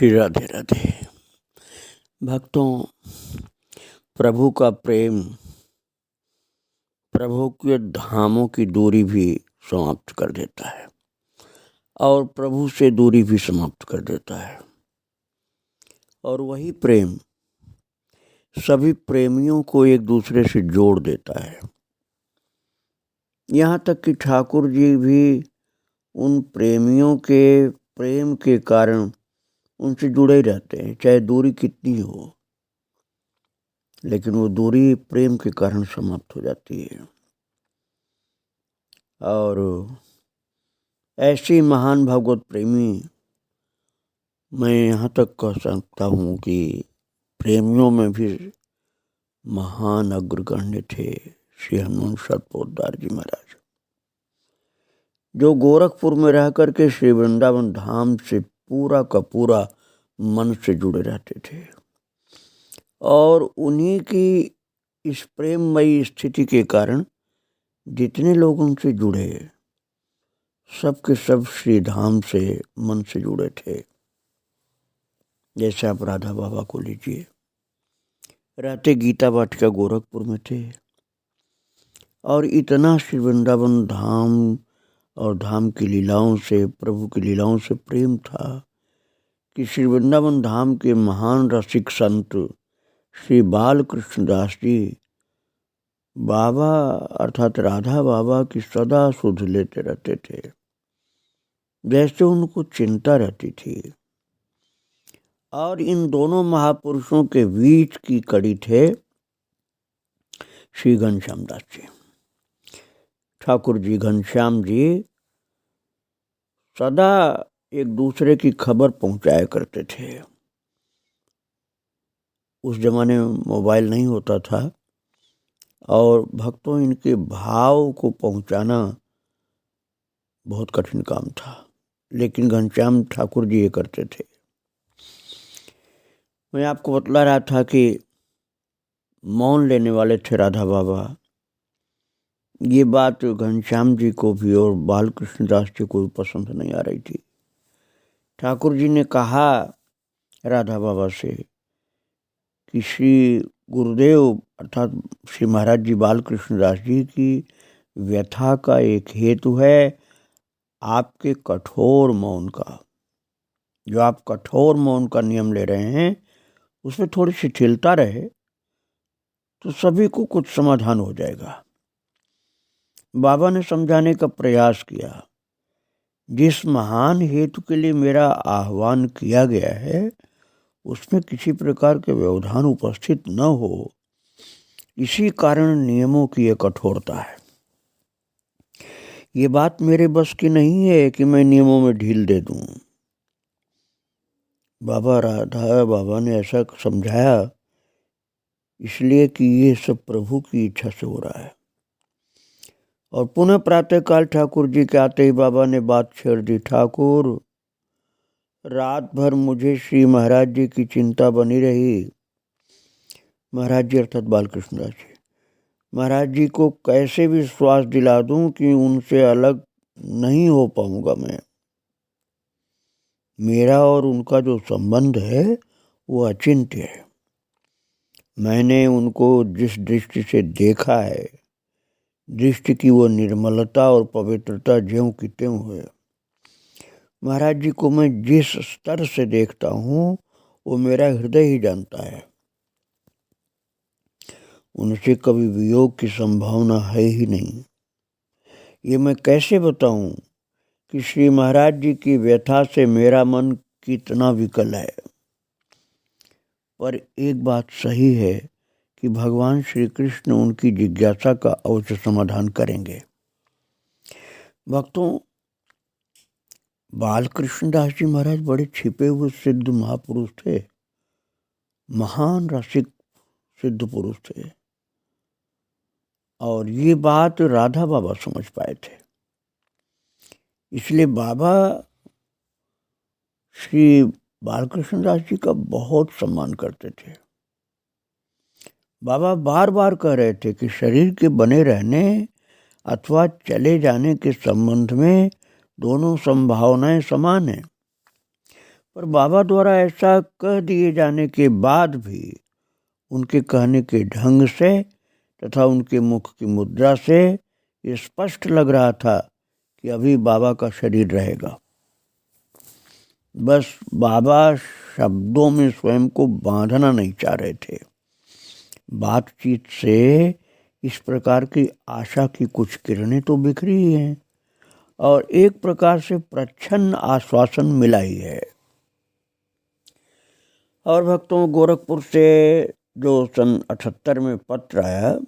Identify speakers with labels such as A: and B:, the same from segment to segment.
A: श्री राधे राधे। भक्तों, प्रभु का प्रेम प्रभु के धामों की दूरी भी समाप्त कर देता है और प्रभु से दूरी भी समाप्त कर देता है। और वही प्रेम सभी प्रेमियों को एक दूसरे से जोड़ देता है। यहाँ तक कि ठाकुर जी भी उन प्रेमियों के प्रेम के कारण उनसे जुड़े ही रहते हैं, चाहे दूरी कितनी हो, लेकिन वो दूरी प्रेम के कारण समाप्त हो जाती है। और ऐसी महान भगवत प्रेमी मैं यहाँ तक कह सकता हूँ कि प्रेमियों में भी महान अग्रगण्य थे श्री हनुमान सतपोतदार जी महाराज, जो गोरखपुर में रह करके श्री वृंदावन धाम से पूरा का पूरा मन से जुड़े रहते थे। और उन्हीं की इस प्रेममयी स्थिति के कारण जितने लोग उनसे जुड़े सब के सब श्री धाम से मन से जुड़े थे। जैसे आप राधा बाबा को लीजिए, रहते गीता वाटिका गोरखपुर में थे और इतना श्री वृंदावन धाम और धाम की लीलाओं से, प्रभु की लीलाओं से प्रेम था कि श्री वृंदावन धाम के महान रसिक संत श्री बाल कृष्ण दास जी बाबा अर्थात राधा बाबा की सदा सुध लेते रहते थे, जैसे उनको चिंता रहती थी। और इन दोनों महापुरुषों के बीच की कड़ी थे श्री घनश्याम दास जी। ठाकुर जी घनश्याम जी सदा एक दूसरे की खबर पहुंचाया करते थे। उस जमाने में मोबाइल नहीं होता था और भक्तों इनके भाव को पहुंचाना बहुत कठिन काम था, लेकिन घनश्याम ठाकुर जी ये करते थे। मैं आपको बतला रहा था कि मौन लेने वाले थे राधा बाबा। ये बात घनश्याम जी को भी और बाल कृष्ण दास जी को भी पसंद नहीं आ रही थी। ठाकुर जी ने कहा राधा बाबा से कि श्री गुरुदेव अर्थात श्री महाराज जी बाल कृष्ण दास जी की व्यथा का एक हेतु है आपके कठोर मौन का। जो आप कठोर मौन का नियम ले रहे हैं उसमें थोड़ी शिथिलता रहे तो सभी को कुछ समाधान हो जाएगा। बाबा ने समझाने का प्रयास किया, जिस महान हेतु के लिए मेरा आह्वान किया गया है उसमें किसी प्रकार के व्यवधान उपस्थित न हो, इसी कारण नियमों की ये कठोरता है। ये बात मेरे बस की नहीं है कि मैं नियमों में ढील दे दूं। बाबा ने ऐसा समझाया इसलिए कि ये सब प्रभु की इच्छा से हो रहा है। और पुनः प्रातःकाल ठाकुर जी के आते ही बाबा ने बात छेड़ दी, ठाकुर रात भर मुझे श्री महाराज जी की चिंता बनी रही। महाराज जी अर्थात बालकृष्ण दास जी, महाराज जी को कैसे विश्वास दिला दूं कि उनसे अलग नहीं हो पाऊंगा मैं। मेरा और उनका जो संबंध है वो अचिंत्य है। मैंने उनको जिस दृष्टि से देखा है, दृष्टि की वो निर्मलता और पवित्रता ज्यों की त्यों है। महाराज जी को मैं जिस स्तर से देखता हूँ वो मेरा हृदय ही जानता है। उनसे कभी वियोग की संभावना है ही नहीं। ये मैं कैसे बताऊं कि श्री महाराज जी की व्यथा से मेरा मन कितना विकल है। पर एक बात सही है कि भगवान श्री कृष्ण उनकी जिज्ञासा का अवश्य समाधान करेंगे। भक्तों, बाल कृष्ण दास जी महाराज बड़े छिपे हुए सिद्ध महापुरुष थे, महान रसिक सिद्ध पुरुष थे। और ये बात राधा बाबा समझ पाए थे, इसलिए बाबा श्री बालकृष्ण दास जी का बहुत सम्मान करते थे। बाबा बार बार कह रहे थे कि शरीर के बने रहने अथवा चले जाने के संबंध में दोनों संभावनाएं समान हैं, पर बाबा द्वारा ऐसा कह दिए जाने के बाद भी उनके कहने के ढंग से तथा उनके मुख की मुद्रा से ये स्पष्ट लग रहा था कि अभी बाबा का शरीर रहेगा। बस बाबा शब्दों में स्वयं को बांधना नहीं चाह रहे थे। बातचीत से इस प्रकार की आशा की कुछ किरणें तो बिखरी हैं और एक प्रकार से प्रच्छन्न आश्वासन मिला ही है। और भक्तों, गोरखपुर से जो सन 78 में पत्र आया,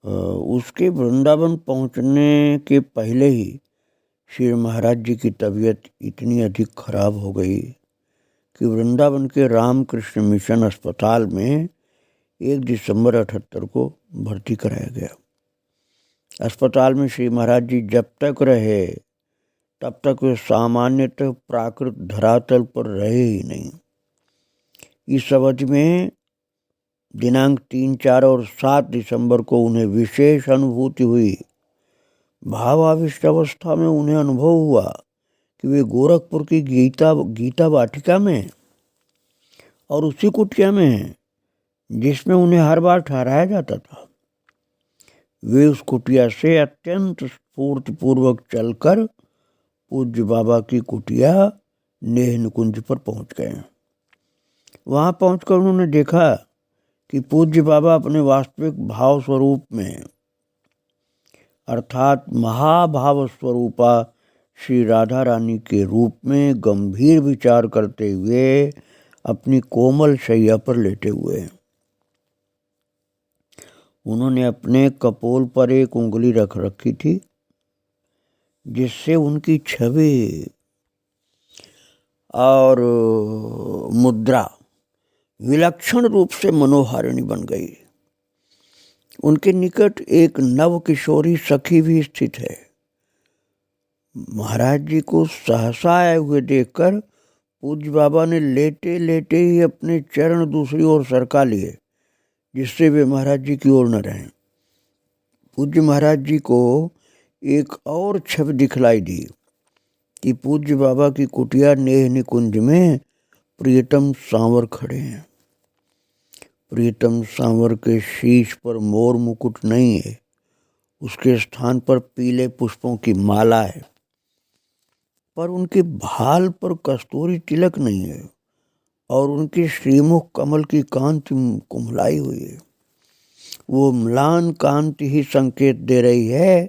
A: उसके वृंदावन पहुंचने के पहले ही श्री महाराज जी की तबीयत इतनी अधिक खराब हो गई कि वृंदावन के रामकृष्ण मिशन अस्पताल में 1 दिसंबर 78 को भर्ती कराया गया। अस्पताल में श्री महाराज जी जब तक रहे तब तक वे सामान्यतः प्राकृत धरातल पर रहे ही नहीं। इस अवधि में दिनांक 3, 4 और 7 दिसंबर को उन्हें विशेष अनुभूति हुई। भावाविष्ट अवस्था में उन्हें अनुभव हुआ कि वे गोरखपुर की गीता वाटिका में और उसी कुटिया में हैं जिसमें उन्हें हर बार ठहराया जाता था। वे उस कुटिया से अत्यंत स्फूर्तिपूर्वक चलकर पूज्य बाबा की कुटिया नेह निकुंज पर पहुंच गए। वहां पहुंचकर उन्होंने देखा कि पूज्य बाबा अपने वास्तविक भाव स्वरूप में अर्थात महाभाव स्वरूपा श्री राधा रानी के रूप में गंभीर विचार करते हुए अपनी कोमल शैया पर लेटे हुए हैं। उन्होंने अपने कपोल पर एक उंगली रख रखी थी जिससे उनकी छवि और मुद्रा विलक्षण रूप से मनोहारिणी बन गई। उनके निकट एक नव किशोरी सखी भी स्थित है। महाराज जी को सहसा आए हुए देखकर पूज्य बाबा ने लेटे लेटे ही अपने चरण दूसरी ओर सरका लिए जिससे वे महाराज जी की ओर न रहें। पूज्य महाराज जी को एक और छवि दिखलाई दी कि पूज्य बाबा की कुटिया नेह निकुंज में प्रियतम सांवर खड़े हैं। प्रियतम सांवर के शीश पर मोर मुकुट नहीं है, उसके स्थान पर पीले पुष्पों की माला है, पर उनके भाल पर कस्तूरी तिलक नहीं है और उनके श्रीमुख कमल की कांति कुम्हलाई हुई है। वो म्लान कांति ही संकेत दे रही है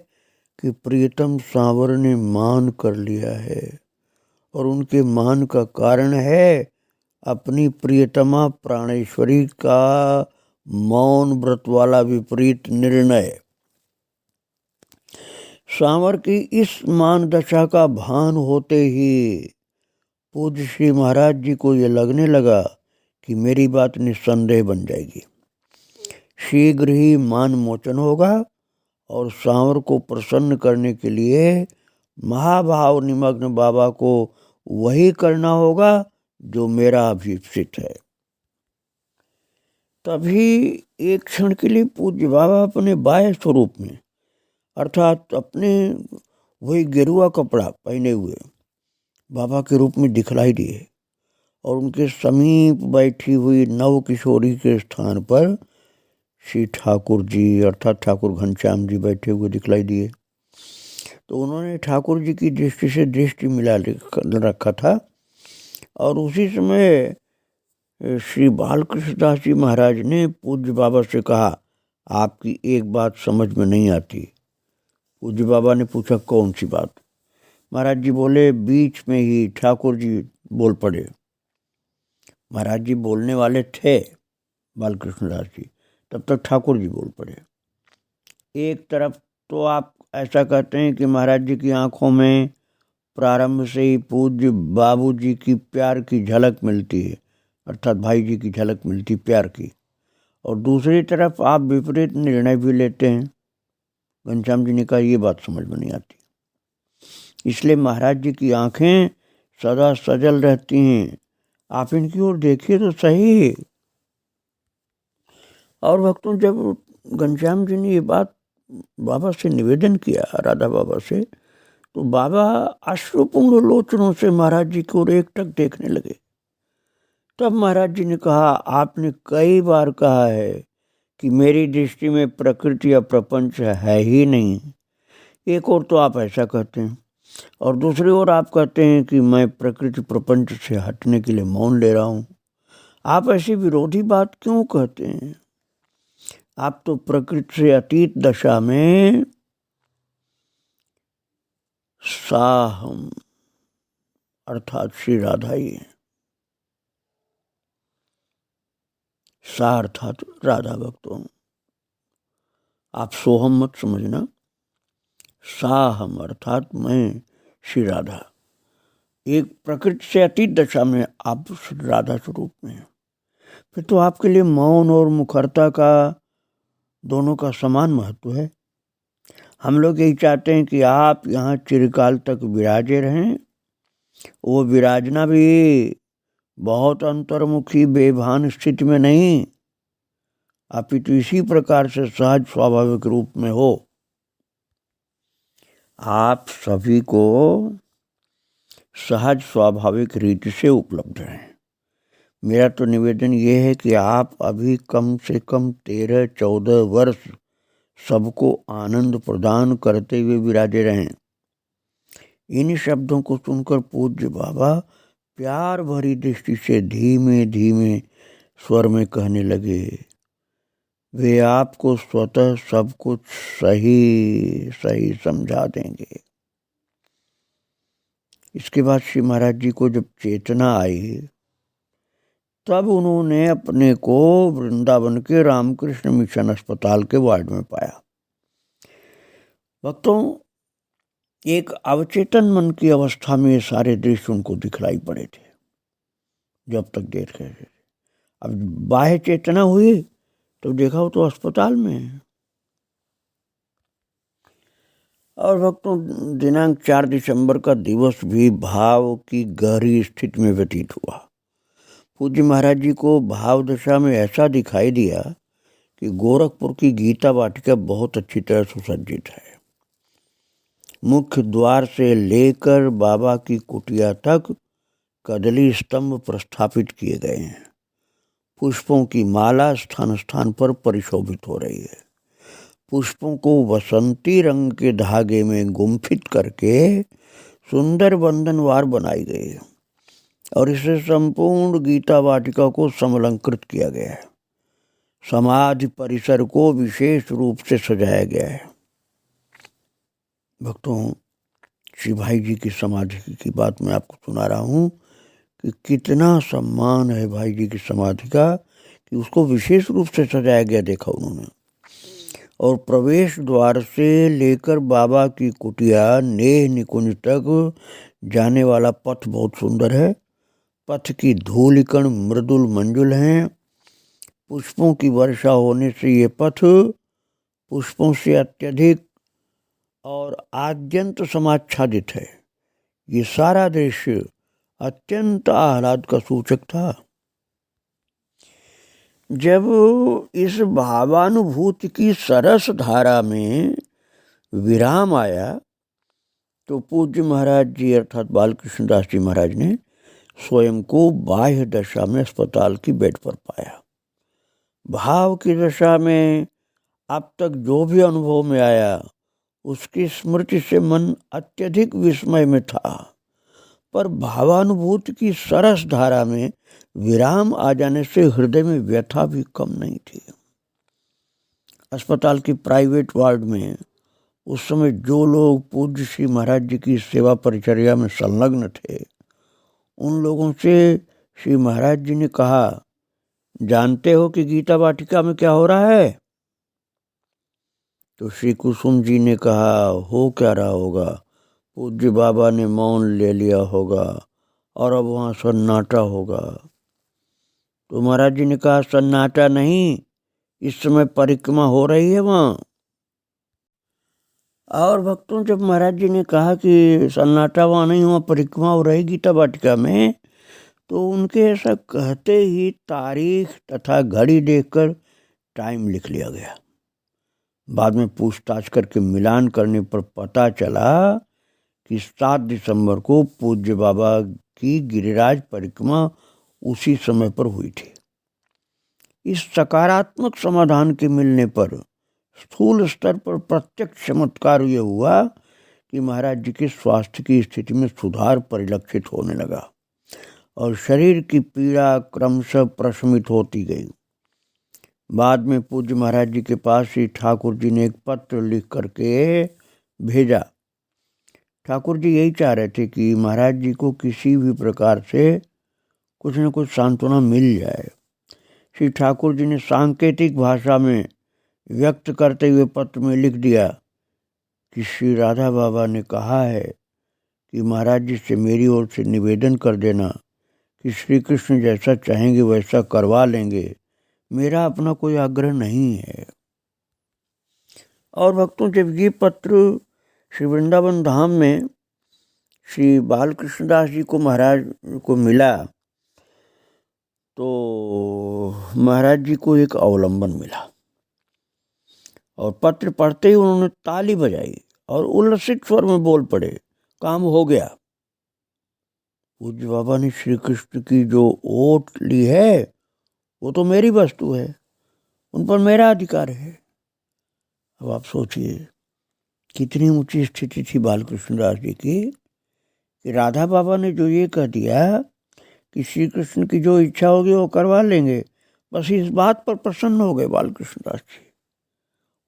A: कि प्रियतम सांवर ने मान कर लिया है और उनके मान का कारण है अपनी प्रियतमा प्राणेश्वरी का मौन व्रत वाला विपरीत निर्णय। सांवर की इस मान दशा का भान होते ही पूज्य श्री महाराज जी को ये लगने लगा कि मेरी बात निस्संदेह बन जाएगी। शीघ्र ही मान मोचन होगा और सांवर को प्रसन्न करने के लिए महाभाव निमग्न बाबा को वही करना होगा जो मेरा अभिप्सित है। तभी एक क्षण के लिए पूज्य बाबा अपने बाह्य स्वरूप में अर्थात अपने वही गेरुआ कपड़ा पहने हुए बाबा के रूप में दिखलाई दिए और उनके समीप बैठी हुई नव किशोरी के स्थान पर श्री ठाकुर जी अर्थात ठाकुर घनश्याम जी बैठे हुए दिखलाई दिए। तो उन्होंने ठाकुर जी की दृष्टि से दृष्टि मिला रखा था और उसी समय श्री बालकृष्ण दास जी महाराज ने पूज्य बाबा से कहा, आपकी एक बात समझ में नहीं आती। पूज्य बाबा ने पूछा, कौन सी बात? महाराज जी बोले, बीच में ही ठाकुर जी बोल पड़े। महाराज जी बोलने वाले थे बालकृष्ण दास जी, तब तक ठाकुर जी बोल पड़े। एक तरफ तो आप ऐसा कहते हैं कि महाराज जी की आंखों में प्रारंभ से ही पूज्य बाबू जी की प्यार की झलक मिलती है, अर्थात भाई जी की झलक मिलती प्यार की, और दूसरी तरफ आप विपरीत निर्णय भी लेते हैं। घनश्याम जी ने कहा, ये बात समझ में नहीं आती। इसलिए महाराज जी की आंखें सदा सजल रहती हैं, आप इनकी ओर देखिए तो सही। और भक्तों, जब घनश्याम जी ने ये बात बाबा से निवेदन किया, राधा बाबा से, तो बाबा अश्रुपूर्ण लोचनों से महाराज जी की ओर एकटक देखने लगे। तब महाराज जी ने कहा, आपने कई बार कहा है कि मेरी दृष्टि में प्रकृति या प्रपंच है ही नहीं। एक और तो आप ऐसा कहते हैं और दूसरी ओर आप कहते हैं कि मैं प्रकृति प्रपंच से हटने के लिए मौन ले रहा हूँ। आप ऐसी विरोधी बात क्यों कहते हैं? आप तो प्रकृति से अतीत दशा में साहम अर्थात श्री राधा ही है। सा अर्थात राधा भक्तों, आप सोहम मत समझना। साहम अर्थात मैं श्री राधा। एक प्रकृति से अतीत दशा में आप राधा स्वरूप में हैं। फिर तो आपके लिए मौन और मुखरता का दोनों का समान महत्व है। हम लोग यही चाहते हैं कि आप यहाँ चिरकाल तक विराजे रहें। वो विराजना भी बहुत अंतर्मुखी बेभान स्थिति में नहीं, अपितु इसी प्रकार से सहज स्वाभाविक रूप में हो। आप सभी को सहज स्वाभाविक रीति से उपलब्ध रहें। मेरा तो निवेदन ये है कि आप अभी कम से कम 13-14 वर्ष सबको आनंद प्रदान करते हुए विराजे रहें। इन शब्दों को सुनकर पूज्य बाबा प्यार भरी दृष्टि से धीमे धीमे स्वर में कहने लगे, वे आपको स्वतः सब कुछ सही सही समझा देंगे। इसके बाद श्री महाराज जी को जब चेतना आई तब उन्होंने अपने को वृंदावन के रामकृष्ण मिशन अस्पताल के वार्ड में पाया। भक्तों, एक अवचेतन मन की अवस्था में सारे दृश्य उनको दिखलाई पड़े थे जो अब तक देख रहे थे। अब बाह्य चेतना हुई तो देखा वो तो अस्पताल में है। और भक्तों, दिनांक 4 दिसंबर का दिवस भी भाव की गहरी स्थिति में व्यतीत हुआ। पूज्य महाराज जी को भाव दशा में ऐसा दिखाई दिया कि गोरखपुर की गीता वाटिका बहुत अच्छी तरह सुसज्जित है। मुख्य द्वार से लेकर बाबा की कुटिया तक कदली स्तंभ प्रस्थापित किए गए हैं। पुष्पों की माला स्थान स्थान पर परिशोभित हो रही है। पुष्पों को वसंती रंग के धागे में गुम्फित करके सुंदर बंधनवार बनाई गई है और इसे संपूर्ण गीता वाटिका को समलंकृत किया गया है। समाधि परिसर को विशेष रूप से सजाया गया है। भक्तों, श्री भाई जी की समाधि की बात मैं आपको सुना रहा हूँ कि कितना सम्मान है भाई जी की समाधि का कि उसको विशेष रूप से सजाया गया देखा उन्होंने। और प्रवेश द्वार से लेकर बाबा की कुटिया नेह निकुंज तक जाने वाला पथ बहुत सुंदर है। पथ की धूलिकण मृदुल मंजुल हैं। पुष्पों की वर्षा होने से ये पथ पुष्पों से अत्यधिक और आद्यंत समाच्छादित है। ये सारा दृश्य अत्यंत आह्लाद का सूचक था। जब इस भावानुभूति की सरस धारा में विराम आया तो पूज्य महाराज जी अर्थात बालकृष्ण दास जी महाराज ने स्वयं को बाह्य दशा में अस्पताल की बेड पर पाया। भाव की दशा में अब तक जो भी अनुभव में आया उसकी स्मृति से मन अत्यधिक विस्मय में था, पर भावानुभूति की सरस धारा में विराम आ जाने से हृदय में व्यथा भी कम नहीं थी। अस्पताल की प्राइवेट वार्ड में उस समय जो लोग पूज्य श्री महाराज जी की सेवा परिचर्या में संलग्न थे, उन लोगों से श्री महाराज जी ने कहा, जानते हो कि गीता वाटिका में क्या हो रहा है? तो श्री कुसुम जी ने कहा, हो क्या रहा होगा, पूज्य बाबा ने मौन ले लिया होगा और अब वहाँ सन्नाटा होगा। तो महाराज जी ने कहा, सन्नाटा नहीं, इस समय परिक्रमा हो रही है वहाँ। और भक्तों, जब महाराज जी ने कहा कि सन्नाटा वहाँ नहीं, वहाँ परिक्रमा हो रही गीता वाटिका में, तो उनके ऐसा कहते ही तारीख तथा घड़ी देखकर टाइम लिख लिया गया। बाद में पूछताछ करके मिलान करने पर पता चला कि 7 दिसंबर को पूज्य बाबा की गिरिराज परिक्रमा उसी समय पर हुई थी। इस सकारात्मक समाधान के मिलने पर स्थूल स्तर पर प्रत्यक्ष चमत्कार ये हुआ कि महाराज जी के स्वास्थ्य की स्थिति में सुधार परिलक्षित होने लगा और शरीर की पीड़ा क्रमशः प्रशमित होती गई। बाद में पूज्य महाराज जी के पास श्री ठाकुर जी ने एक पत्र लिख करके भेजा। ठाकुर जी यही चाह रहे थे कि महाराज जी को किसी भी प्रकार से कुछ न कुछ सांत्वना मिल जाए। श्री ठाकुर जी ने सांकेतिक भाषा में व्यक्त करते हुए पत्र में लिख दिया कि श्री राधा बाबा ने कहा है कि महाराज जी से मेरी ओर से निवेदन कर देना कि श्री कृष्ण जैसा चाहेंगे वैसा करवा लेंगे, मेरा अपना कोई आग्रह नहीं है। और भक्तों, जब ये पत्र श्री वृंदावन धाम में श्री बालकृष्ण दास जी को महाराज को मिला तो महाराज जी को एक अवलंबन मिला और पत्र पढ़ते ही उन्होंने ताली बजाई और उल्लसित स्वर में बोल पड़े, काम हो गया। पूज्य बाबा ने श्री कृष्ण की जो ओट ली है वो तो मेरी वस्तु है, उन पर मेरा अधिकार है। अब आप सोचिए कितनी ऊंची स्थिति थी बालकृष्ण दास जी की कि राधा बाबा ने जो ये कह दिया कि श्री कृष्ण की जो इच्छा होगी वो करवा लेंगे, बस इस बात पर प्रसन्न हो गए बालकृष्ण दास जी।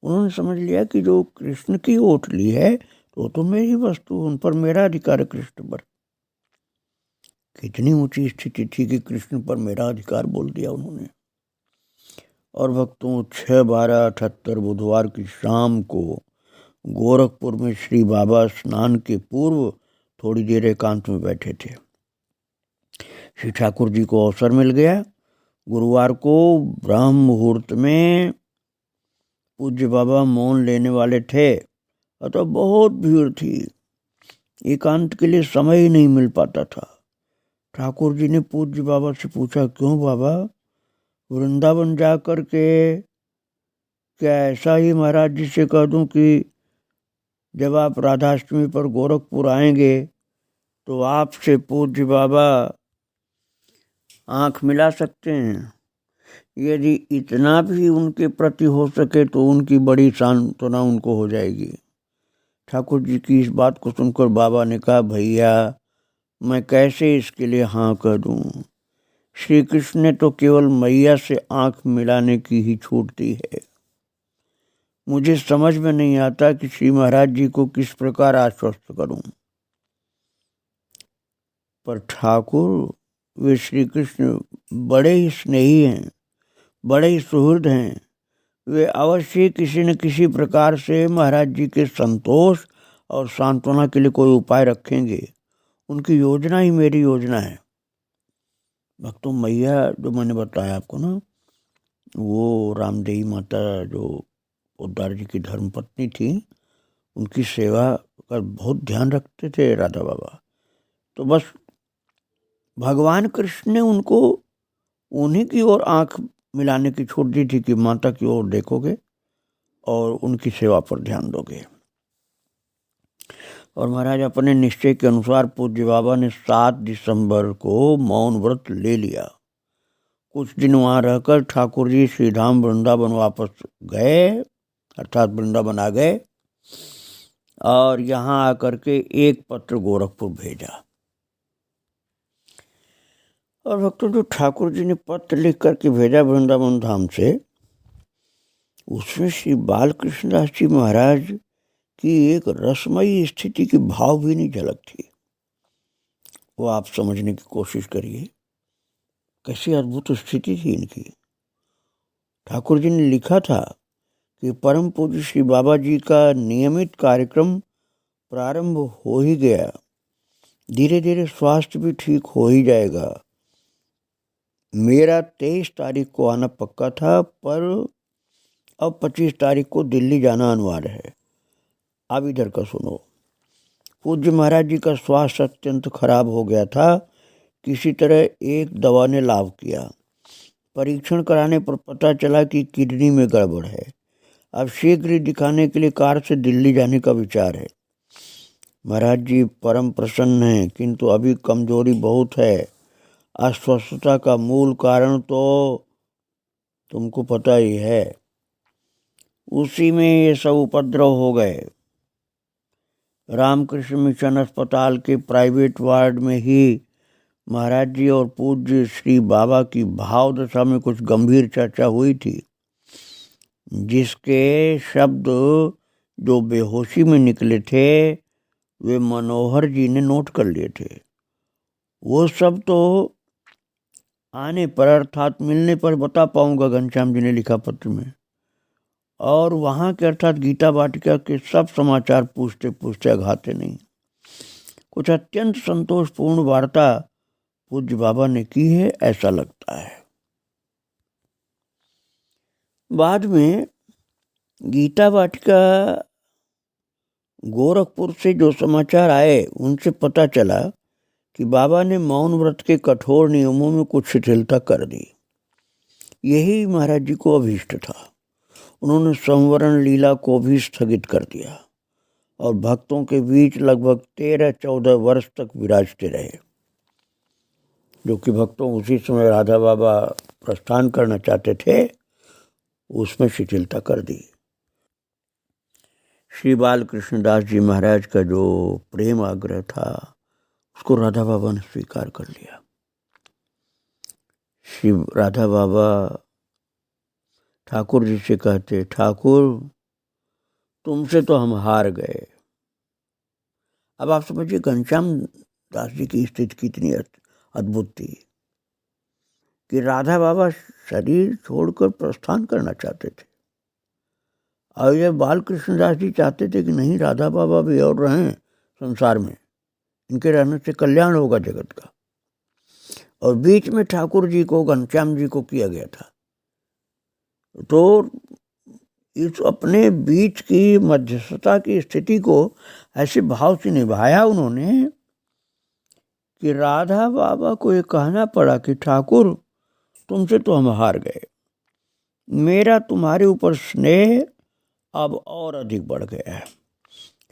A: उन्होंने समझ लिया कि जो कृष्ण की ओट ली है तो तो मेरी वस्तु, उन पर मेरा अधिकार है कृष्ण पर। कितनी ऊंची स्थिति थी कि कृष्ण पर मेरा अधिकार बोल दिया उन्होंने। और भक्तों, 6/12/78 बुधवार की शाम को गोरखपुर में श्री बाबा स्नान के पूर्व थोड़ी देर एकांत में बैठे थे। श्री ठाकुर जी को अवसर मिल गया। गुरुवार को ब्रह्म मुहूर्त में पूज्य बाबा मौन लेने वाले थे, अतः बहुत भीड़ थी, एकांत के लिए समय ही नहीं मिल पाता था। ठाकुर जी ने पूज्य बाबा से पूछा, क्यों बाबा, वृंदावन जा कर के क्या ऐसा ही महाराज जी से कह दूं कि जब आप राधाष्टमी पर गोरखपुर आएंगे तो आपसे पूज्य बाबा आंख मिला सकते हैं? यदि इतना भी उनके प्रति हो सके तो उनकी बड़ी सांत्वना उनको हो जाएगी। ठाकुर जी की इस बात को सुनकर बाबा ने कहा, भैया मैं कैसे इसके लिए हाँ कह दूं? श्री कृष्ण ने तो केवल मैया से आंख मिलाने की ही छूट दी है। मुझे समझ में नहीं आता कि श्री महाराज जी को किस प्रकार आश्वस्त करूं। पर ठाकुर, वे श्री कृष्ण बड़े ही स्नेही हैं, बड़े ही सुहृद हैं। वे अवश्य किसी न किसी प्रकार से महाराज जी के संतोष और सांत्वना के लिए कोई उपाय रखेंगे। उनकी योजना ही मेरी योजना है। भक्तों, मैया जो मैंने बताया आपको ना, वो रामदेवी माता जो पोद्दार जी की धर्मपत्नी थी, उनकी सेवा का बहुत ध्यान रखते थे राधा बाबा। तो बस भगवान कृष्ण ने उनको उन्हीं की ओर आंख मिलाने की छूट दी थी कि माता की ओर देखोगे और उनकी सेवा पर ध्यान दोगे। और महाराज अपने निश्चय के अनुसार पूज्य बाबा ने 7 दिसंबर को मौन व्रत ले लिया। कुछ दिन वहाँ रहकर ठाकुर जी श्रीधाम वृंदावन वापस गए, अर्थात वृंदावन आ गए, और यहाँ आकर के एक पत्र गोरखपुर भेजा। और भक्तों, जो ठाकुर जी ने पत्र लिख करके भेजा वृंदावन धाम से, उसमें श्री बालकृष्ण दास जी महाराज की एक रसमयी स्थिति की भाव भी नहीं झलक थी। वो आप समझने की कोशिश करिए, कैसी अद्भुत स्थिति थी इनकी। ठाकुर जी ने लिखा था कि परम पूज्य श्री बाबा जी का नियमित कार्यक्रम प्रारंभ हो ही गया, धीरे धीरे स्वास्थ्य भी ठीक हो ही जाएगा। मेरा 23 तारीख को आना पक्का था, पर अब 25 तारीख को दिल्ली जाना अनिवार्य है। अब इधर का सुनो। पूज्य महाराज जी का स्वास्थ्य अत्यंत खराब हो गया था। किसी तरह एक दवा ने लाभ किया। परीक्षण कराने पर पता चला कि किडनी में गड़बड़ है। अब शीघ्र ही दिखाने के लिए कार से दिल्ली जाने का विचार है। महाराज जी परम प्रसन्न हैं, किंतु अभी कमजोरी बहुत है। अस्वस्थता का मूल कारण तो तुमको पता ही है, उसी में ये सब उपद्रव हो गए। रामकृष्ण मिशन अस्पताल के प्राइवेट वार्ड में ही महाराज जी और पूज्य श्री बाबा की भाव दशा में कुछ गंभीर चर्चा हुई थी, जिसके शब्द जो बेहोशी में निकले थे वे मनोहर जी ने नोट कर लिए थे। वो सब तो आने पर अर्थात मिलने पर बता पाऊंगा, घनश्याम जी ने लिखा पत्र में। और वहाँ के अर्थात गीता वाटिका के सब समाचार पूछते पूछते अघाते नहीं। कुछ अत्यंत संतोषपूर्ण वार्ता पूज्य बाबा ने की है, ऐसा लगता है। बाद में गीता वाटिका गोरखपुर से जो समाचार आए उनसे पता चला कि बाबा ने मौन व्रत के कठोर नियमों में कुछ शिथिलता कर दी। यही महाराज जी को अभीष्ट था। उन्होंने संवरण लीला को भी स्थगित कर दिया और भक्तों के बीच लगभग 13-14 वर्ष तक विराजते रहे, जो कि भक्तों उसी समय राधा बाबा प्रस्थान करना चाहते थे उसमें शिथिलता कर दी। श्री बाल कृष्णदास जी महाराज का जो प्रेम आग्रह था उसको राधा बाबा ने स्वीकार कर लिया। श्री राधा बाबा ठाकुर जी से कहते, ठाकुर तुमसे तो हम हार गए। अब आप समझिए घनश्याम दास जी की स्थिति कितनी अद्भुत थी कि राधा बाबा शरीर छोड़कर प्रस्थान करना चाहते थे और ये बाल कृष्णदास जी चाहते थे कि नहीं, राधा बाबा भी और रहें संसार में, इनके रहने से कल्याण होगा जगत का। और बीच में ठाकुर जी को, घनश्याम जी को किया गया था। तो इस अपने बीच की मध्यस्थता की स्थिति को ऐसे भाव से निभाया उन्होंने कि राधा बाबा को ये कहना पड़ा कि ठाकुर तुमसे तो हम हार गए, मेरा तुम्हारे ऊपर स्नेह अब और अधिक बढ़ गया है,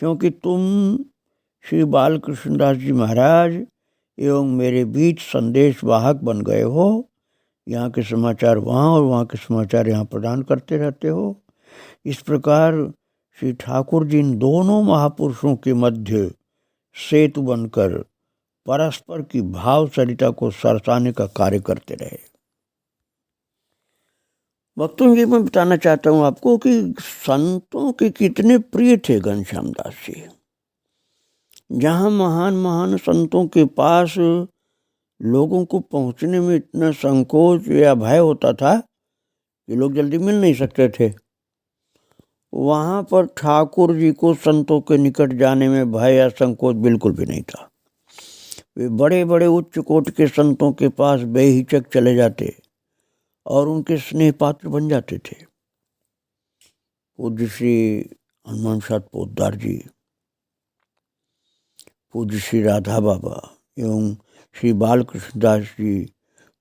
A: क्योंकि तुम श्री बाल कृष्णदास जी महाराज एवं मेरे बीच संदेश वाहक बन गए हो। यहाँ के समाचार वहाँ और वहाँ के समाचार यहाँ प्रदान करते रहते हो। इस प्रकार श्री ठाकुर जी इन दोनों महापुरुषों के मध्य सेतु बनकर परस्पर की भाव सरिता को सरसाने का कार्य करते रहे। भक्तों, ये मैं बताना चाहता हूँ आपको कि संतों के कितने प्रिय थे घनश्याम दास जी। जहाँ महान महान संतों के पास लोगों को पहुँचने में इतना संकोच या भय होता था कि लोग जल्दी मिल नहीं सकते थे, वहाँ पर ठाकुर जी को संतों के निकट जाने में भय या संकोच बिल्कुल भी नहीं था। वे बड़े बड़े उच्च कोटि के संतों के पास बेहिचक चले जाते और उनके स्नेह पात्र बन जाते थे। पूज्य श्री हनुमान सात पोद्दार जी, पूज्य श्री राधा बाबा एवं श्री बाल कृष्णदास जी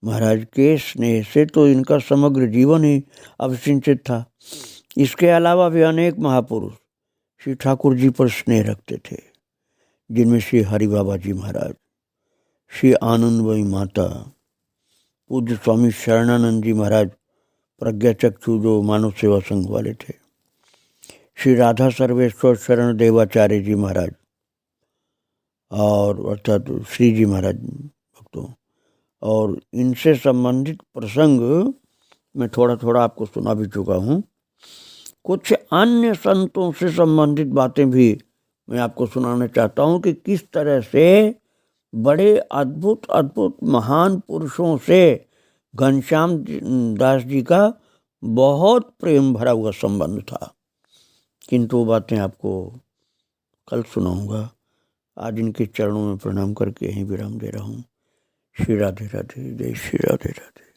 A: महाराज के स्नेह से तो इनका समग्र जीवन ही अभिसिंचित था। इसके अलावा भी अनेक महापुरुष श्री ठाकुर जी पर स्नेह रखते थे, जिनमें श्री हरि बाबा जी महाराज, श्री आनंदमयी माता, पूज्य स्वामी शरणानंद जी महाराज प्रज्ञा चक्षु जो मानव सेवा संघ वाले थे, श्री राधा सर्वेश्वर शरण देवाचार्य जी महाराज और अर्थात श्री जी महाराज भक्तों। और इनसे संबंधित प्रसंग मैं थोड़ा थोड़ा आपको सुना भी चुका हूँ। कुछ अन्य संतों से संबंधित बातें भी मैं आपको सुनाना चाहता हूँ कि किस तरह से बड़े अद्भुत अद्भुत महान पुरुषों से घनश्याम दास जी का बहुत प्रेम भरा हुआ संबंध था। किंतु वो बातें आपको कल सुनाऊंगा। आज इनके चरणों में प्रणाम करके यहीं विराम दे रहा हूँ। श्री राधे राधे, जय श्री राधे राधे।